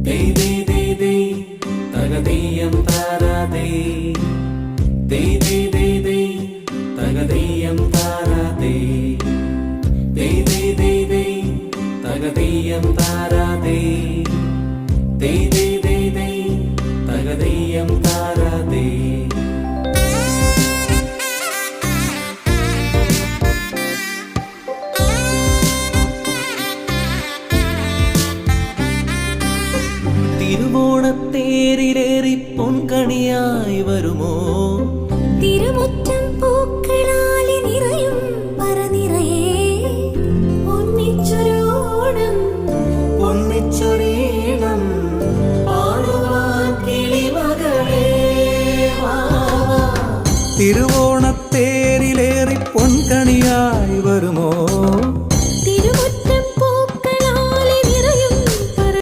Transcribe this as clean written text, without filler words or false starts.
Dey dey dey dey, tagadiyam tarade. Dey dey dey dey, tagadiyam tarade. Dey dey dey dey, tagadiyam tarade. Dey dey dey dey, tagadiyam tarade. തിരുവോണത്തേരിലേറി പൊൻകണിയായി വരുമോ